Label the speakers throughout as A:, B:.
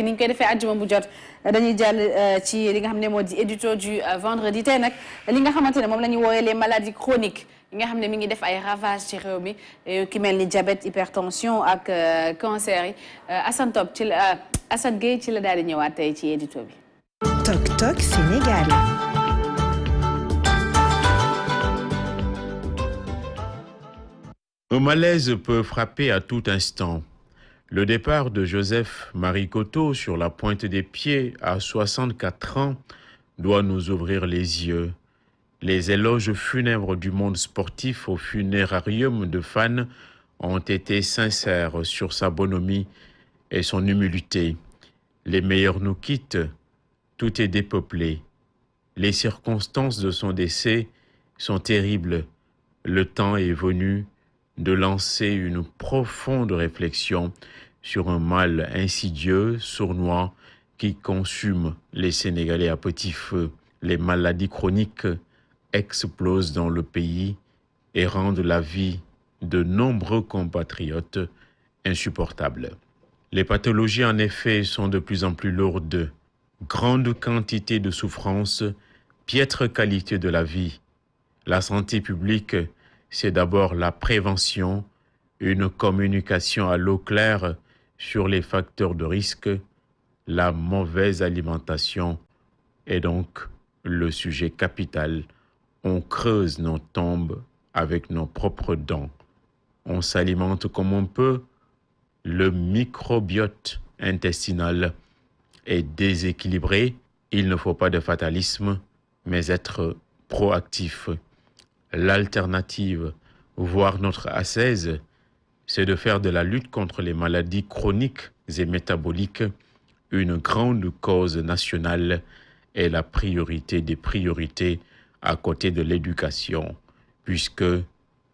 A: ni ñu koy defee àjjuma bu jot dañuy jàll ci li nga xam ne moo di édito du vendredi tey nag li nga xamante ne moom la ñuy woowee les maladies chroniques yi nga xam ne mi ngi def ay ravages ci réew mi ki mel ni diabète hypertension ak cancer yi Assane Top ci la Assane Gueye ci la daal di ñëwaat tey ci édito bi.
B: Tok Tok Sénégal.
C: Un malaise peut frapper à tout instant. Le départ de Joseph Marie Cotto sur la pointe des pieds à 64 ans doit nous ouvrir les yeux. Les éloges funèbres du monde sportif au funérarium de fans ont été sincères sur sa bonhomie et son humilité. Les meilleurs nous quittent, tout est dépeuplé. Les circonstances de son décès sont terribles. Le temps est venu de lancer une profonde réflexion sur un mal insidieux, sournois, qui consume les Sénégalais à petit feu. Les maladies chroniques explosent dans le pays et rendent la vie de nombreux compatriotes insupportable. Les pathologies, en effet, sont de plus en plus lourdes. Grande quantité de souffrance, piètre qualité de la vie. La santé publique, c'est d'abord la prévention, une communication à l'eau claire sur les facteurs de risque. La mauvaise alimentation est donc le sujet capital. On creuse nos tombes avec nos propres dents. On s'alimente comme on peut. Le microbiote intestinal est déséquilibré. Il ne faut pas de fatalisme, mais être proactif. L'alternative, voire notre ascèse, c'est de faire de la lutte contre les maladies chroniques et métaboliques une grande cause nationale et la priorité des priorités à côté de l'éducation, puisque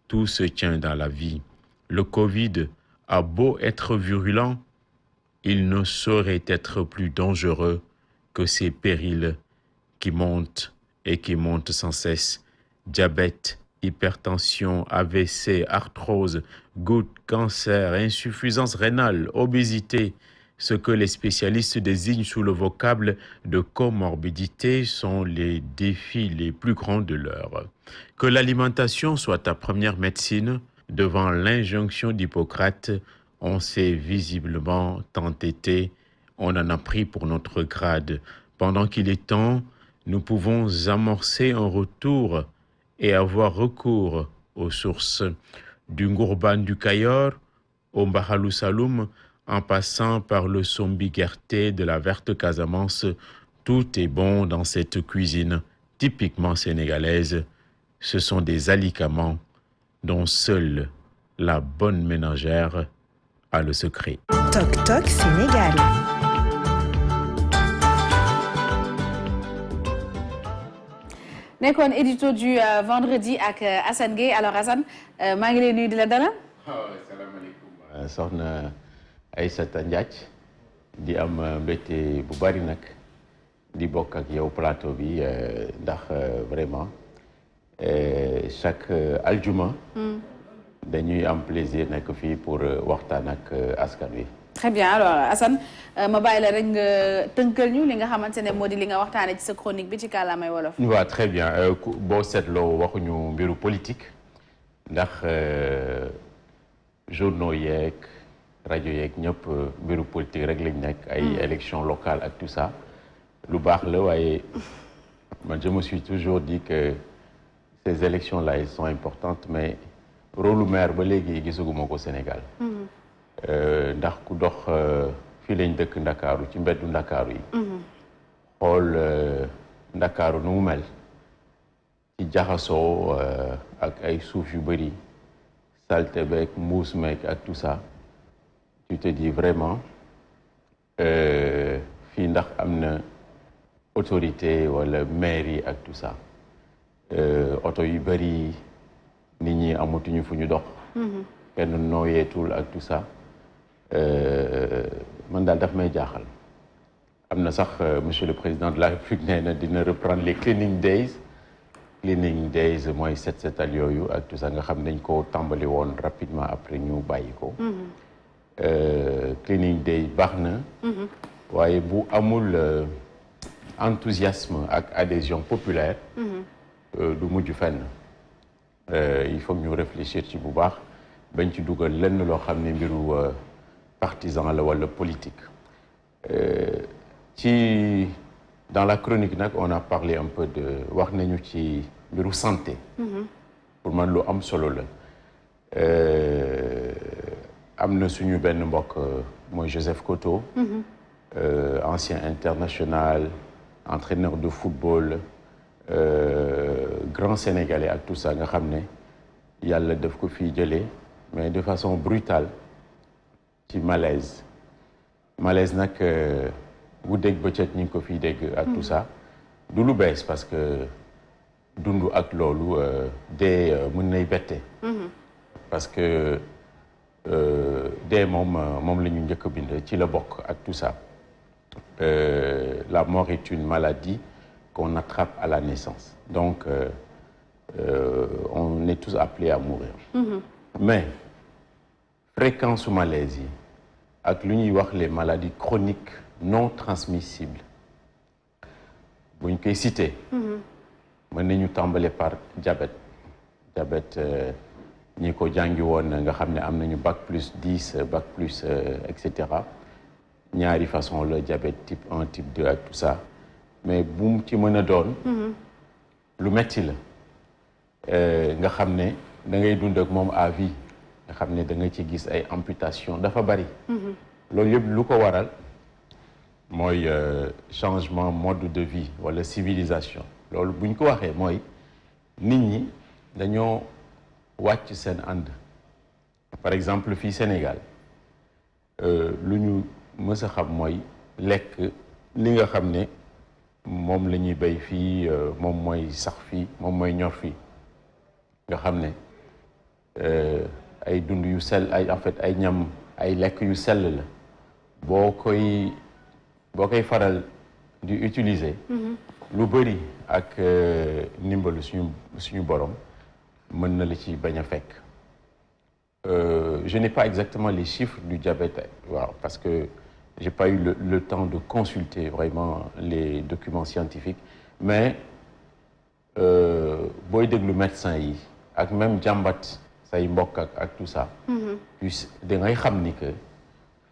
C: tout se tient dans la vie. Le Covid a beau être virulent, il ne saurait être plus dangereux que ces périls qui montent et qui montent sans cesse. Diabète, hypertension, AVC, arthrose, goutte, cancer, insuffisance rénale, obésité, ce que les spécialistes désignent sous le vocable de comorbidité sont les défis les plus grands de l'heure. Que l'alimentation soit ta première médecine, devant l'injonction d'Hippocrate, on s'est visiblement entêté, on en a pris pour notre grade. Pendant qu'il est temps, nous pouvons amorcer un retour et avoir recours aux sources. Du Ngourban du Cayor au Mbahalou Saloum, en passant par le Sombi-Guerté de la Verte Casamance, tout est bon dans cette cuisine typiquement sénégalaise. Ce sont des alicaments dont seule la bonne ménagère a le secret.
B: Tok Tok Sénégal.
A: nekkoon édito du vendredi ak Assane Gueye alors Assane maa ngi lay nuyu di la dalal.
D: Salaamaaleykum soxna Aïssata Ndiaye di am mbégte bu bari nag di bokk ak yow plateau bi ndax vraiment chaque aljuma dañuy am plaisir nekk fii pour waxtaan ak askan wi.
A: Très bien alors Assane ma bàyyi la rek nga tënkal ñu li nga xamante ne moo di li nga waxtaanee ci sa chronique bi ci kàllaamay wolof.
D: waaw très bien boo seetloo waxuñu mbiru politique ndax journaux yeeg rajo yeeg ñëpp mbiru politique rek lañ nekk ay élections locales ak tout ça lu baax la waaye man je me suis toujours dit que ces élections là elles sont importantes mais rôle maire ba léegi gisaguma ko Sénégal. ndax ku dox fii lañ dëkk Ndakaaru ci mbeddu Ndakaaru yi xool Ndakaaru nu mu mel ci jaxasoo ak ay suuf yu bëri salte beeg mbuus meeg ak tout ça tu te dis vraiment fii ndax am na autorité wala maire yi ak tout ça oto yu bëri nit ñi amatuñu fu ñu dox kenn nooyeetul ak tout ça man daal daf may jaaxal am na sax monsieur le président de la République nee na dina reprendre les cleaning days mooy setal yooyu ak tout ça nga xam nañ ko tàmbali woon rapidement après ñu bàyyi ko cleaning day baax na waaye bu amul enthousiasme ak adhésion populaire du mujj fenn il faut ñu réfléchir ci bu baax bañ ci dugal lenn loo xam ne mbiru partisan la wala politique ci dans la chronique nag on a parlé un peu de wax nañu ci mbiru santé pour man lu am solo la am na suñu benn mbokk mooy Joseph Koto ancien international entraîneur de football grand sénégalais ak tout ça nga xam ne yàlla daf ko fii jëlee mais de façon brutale ci malaise nag bu dégg bëccëg ñu ngi ko fii dégg ak tout ça du lu bees parce que dund ak loolu dee mën nay bette parce que dee moom la ñu njëkk a bind ci la bokk ak tout ça la mort est une maladie qu'on attrape à la naissance donc on est tous appelés à mourir mais fréquence su malaise yi ak lu ñuy wax les maladies chroniques non transmissibles bu ñu koy cité mën nañu tàmbale par diabète ñi ko jàngi woon nga xam ne am nañu bac plus 10 bac plus et cetera ñaari façon la diabète type 1 type 2 ak tout ça mais bu mu ci mën a doon lu metti la nga xam ne da ngay dund ak moom à vie nga xam ne da nga ci gis ay amputation dafa bari loolu yëpp lu ko waral mooy changement mode de vie wala civilisation loolu bu ñu ko waxee mooy nit ñi dañoo wàcc seen ànd par exemple fii Sénégal lu ñu mës a xam mooy lekk li nga xam ne moom la ñuy béy fii moom mooy sax fii moom mooy ñor fii nga xam ne ay dund yu sell en fait ay ñam ay lekk yu sell la boo koy faral di utiliser lu bëri ak ndimbalu suñu borom mën na la ci bañ a fekk je n'ai pas exactement les chiffres du diabète waaw parce que j'ai pas eu le temps de consulter vraiment les documents scientifiques mais booy déglu médecin yi ak même jàmbat say mbokk ak tout ça puis da ngay xam ni que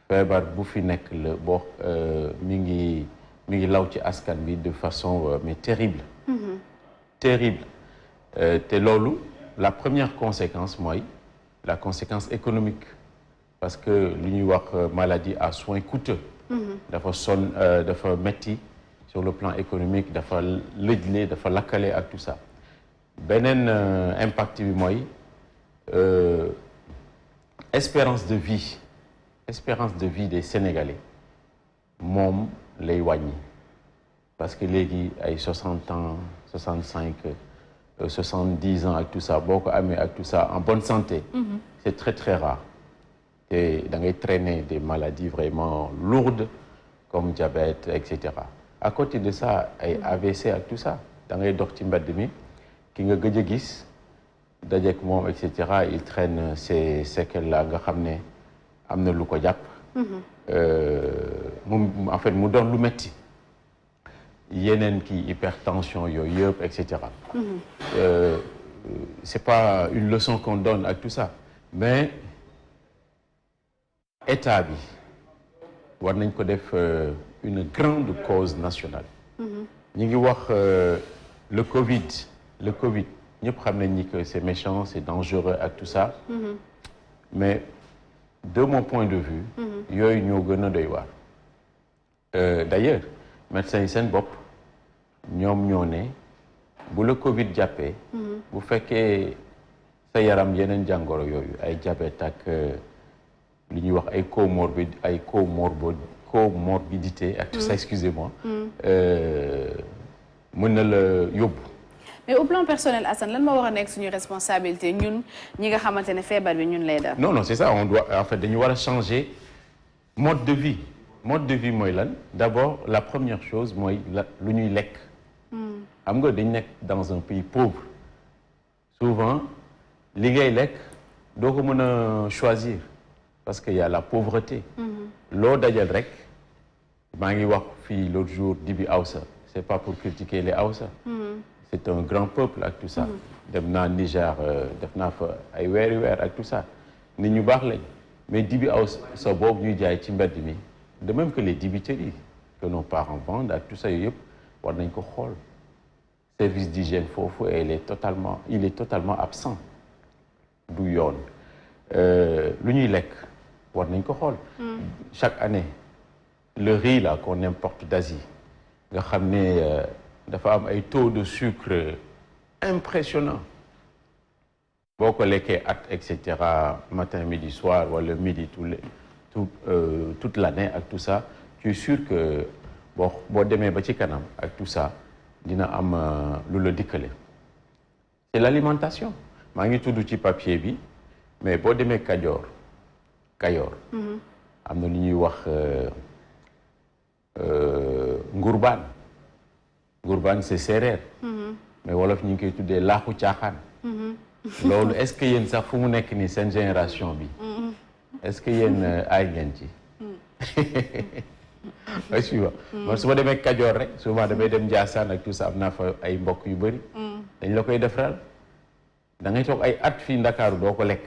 D: feebar bu fi nekk la boo mi ngi law ci askan bi de façon mais terrible terrible te loolu la première conséquence mooy la conséquence économique parce que li ñuy wax maladie à soins coûteux dafa metti sur le plan économique dafa lëjle dafa lakkale ak tout ça beneen impact bi mooy espérance de vie des Sénégalais moom lay wàññi parce que léegi ay 60 ans 65 70 ans ak tout ça boo ko amee ak tout ça en bonne santé c'est très très rare te da ngay traîner des maladies vraiment lourdes comme diabète et cetera à côté de ça ay AVC ak tout ça da ngay dox ci mbedd mi ki nga gëj a gis dajeek moom et cetera il traîne ces séquelles là nga xam ne am na lu ko jàpp en fait mu doon lu metti yeneen kii hypertension yooyu yëpp et cetera c'est pas une leçon qu'on donne ak tout ça mais état bi war nañ ko def une grande cause nationale ñu ngi wax le Covid ñëpp xam nañ ni que c'est méchant c'est dangereux ak tout ça mais de mon point de vue yooyu ñoo gën a doy waar d'ailleurs médecins yi seen bopp ñoom ñoo ne bu la Covid jàppee bu fekkee sa yaram yeneen jàngoro yooyu ay diabète ak li ñuy wax ay comorbidité ak tout ça excusez-moi mën na la yóbbu.
A: mais au plan personnel Assane lan moo war a nekk suñu responsabilité ñun ñi nga xamante ne feebar bi ñun lay dal.
D: non c'est ça on doit en fait dañu war a changer mode de vie mooy lan d'abord la première chose mooy lu ñuy lekk. xam nga dañ nekk dans un pays pauvre souvent li ngay lekk doo ko mën a choisir parce que y a la pauvreté. loo dajal rek maa ngi wax fii l'autre jour Dibi Awsa c'est pas pour critiquer les Awsa c'est un grand peuple ak tout ça dem naa Niger def naa fa ay weeri weer ak tout ça nit ñu baax lañ mais Dibi Awsa boobu ñuy jaay ci mbedd mi de même que les dibiteries que nos parents vendent ak tout ça yooyu yëpp war nañ ko xool service d'hygiène foofu il est totalement absent du yoon lu ñuy lekk war nañ ko xool chaque année le riz là qu'on importe d'Asie nga xam ne dafa am ay taux de sucre impressionnant boo ko lekkee et cetera matin midi soir wala midi toute l'année ak tout ça tu es sûr que boo demee ba ci kanam ak tout ça dina am lu la dikkale c'est l'alimentation maa ngi tudd ci papier bi mais boo demee Kajoor am na lu ñuy wax ngurbaan c'est séeréer mais wolof ñu ngi koy tuddee laaxu caaxaan loolu est-ce que yéen sax fu mu nekk nii seen génération bi est-ce que yéen aay ngeen ci man su ma demee Kajoor rek souvent damay dem Ndiassane ak tout ça am naa fa ay mbokk yu bëri dañ la koy defaral da ngay toog ay at fii Ndakaaru doo ko lekk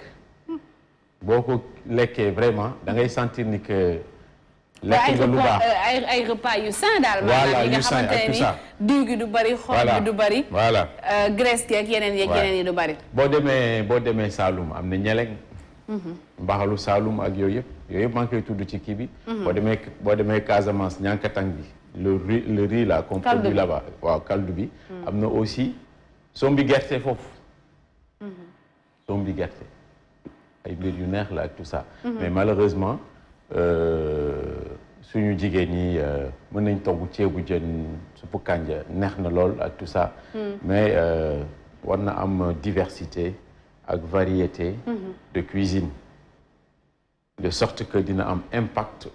D: boo ko lekkee vraiment da ngay sentir ni que lekk nga lu baax
A: ay repas yu sain daal
D: voilà
A: yi nga
D: yu sain ak
A: xamante
D: tout
A: ni
D: ça
A: diw gi du bari xorom bi du bari
D: voilà
A: graisse gi ak yeneen yi du bari
D: boo demee Saloum am na ñeleng mbaxalu Saloum ak yooyu yëpp maa ngi koy tudd ci kii bi boo demee Casamance ñankatang bi le riz là qu'on produit là-bas waaw kaldu bi am na aussi sombi gerte foofu sombi gerte ay mbir yu neex la ak tout ça mais malheureusement suñu jigéen ñi mën nañ togg ceebu jën suppu kànja neex na lool ak tout ça mais war na am diversité ak variété de cuisine de sorte que dina am impact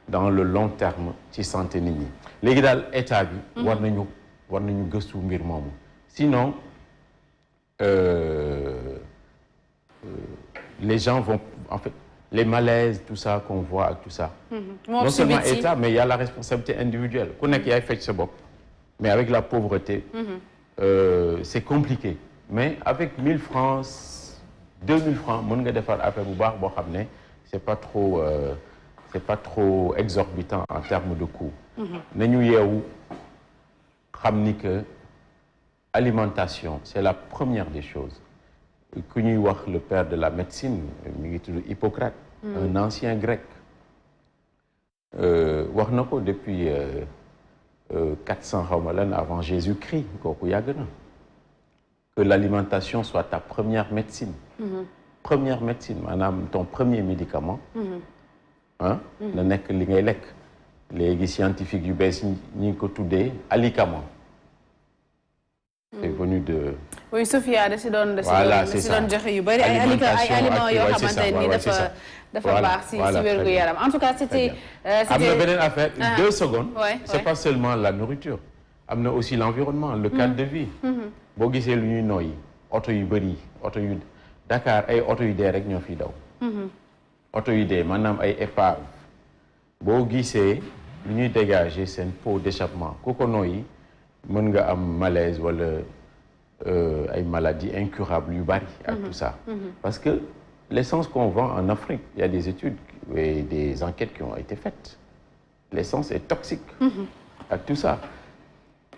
D: dans le long terme ci santé nit ñi léegi daal état bi war nañu gëstu mbir moomu sinon les gens vont en fait les malaises tout ça qu'on voit ak tout ça non seulement état mais il y a la responsabilité individuelle ku nekk yaay fecc sa bopp mais avec la pauvreté c'est compliqué mais avec 1000 francs 2000 francs mën nga defar affaire bu baax boo xam ne c'est pas trop exorbitant en termes de coût nañu yeewu xam ni que alimentation c'est la première des choses ku ñuy wax le père de la médecine mi ngi tudd Hippocrate un ancien grec wax na ko depuis 400 xaw ma lan avant Jésus-Christ kooku yàgg na que l'alimentation soit ta première médecine première médecine maanaam ton premier médicament na nekk li ngay lekk léegi scientifique yu bees ñi ngi ko tuddee alicament c'est venu de
A: oui Sophia da si doon joxe yu bëri ay aliments yoo xamante ni dafa baax si wérgu yaram en tout cas c'était
D: am na beneen affaire 2 secondes c'est pas seulement la nourriture am na aussi l'environnement le cadre de vie boo gisee lu ñuy nooyi oto yu bëri oto yu Dakar ay oto yu dee rek ñoo fiy daw oto yu dee maanaam ay épave boo gisee lu ñuy dégager seen pot d'échappement ku ko nooyi mën nga am malaise wala ay maladies incurables yu bari ak tout ça parce que l'essence qu'on vend en Afrique il y a des études et des enquêtes qui ont été faites l'essence est toxique ak tout ça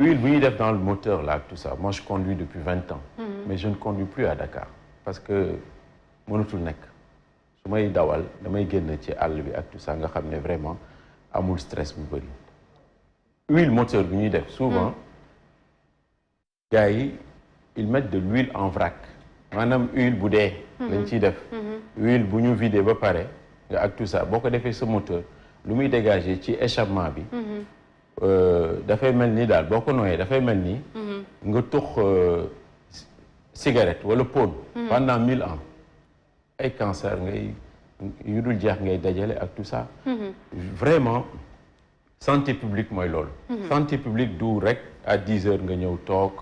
D: huile bu ñuy def dans le moteur là ak tout ça moi je conduis depuis 20 ans mais je ne conduis plus à Dakar parce que mënatul nekk su may dawal damay génn ci àll bi ak tout ça nga xam ne vraiment amul stress bu bëri huile moteur bu ñuy def souvent gars yi ils mettent de l'huile en vrac maanaam huile bu dee lañ ciy def huile bu ñu vidé ba pare nga ak tout ça boo ko defee sa moteur lu muy dégager ci échappement bi dafay mel ni daal boo ko nooyee dafay mel ni nga tux cigarette wala poone pendant 1000 ans ay cancer ngay yu dul jeex ngay dajale ak tout ça vraiment santé publique mooy loolu santé publique du rek à 10 heures nga ñëw toog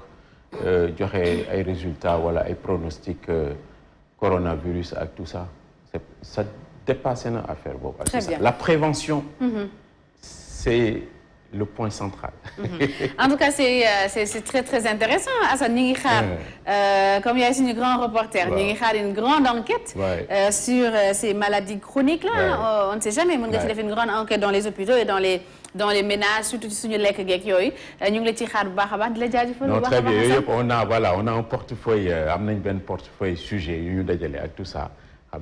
D: joxe ay résultats wala ay pronostics coronavirus ak tout ça ça dépassé na affaire boobu ak ça la prévention c'est le point central.
A: En tout cas, c'est très, très intéressant. Assane, ñu ngi xaar, comme yaay suñu grand reporter, ñu ngi xaar une grande enquête sur ces maladies chroniques-là. On ne sait jamais, mën nga ci def une grande enquête dans les hôpitaux et dans les ménages, surtout ci suñu lekk geek yooyu. Ñu ngi la ciy xaar bu baax a baax di la jaajëfal bu baax a baax.
D: Non, très bien. On a un portefeuille, am nañ benn portefeuille sujet yu ñu dajale ak tout ça.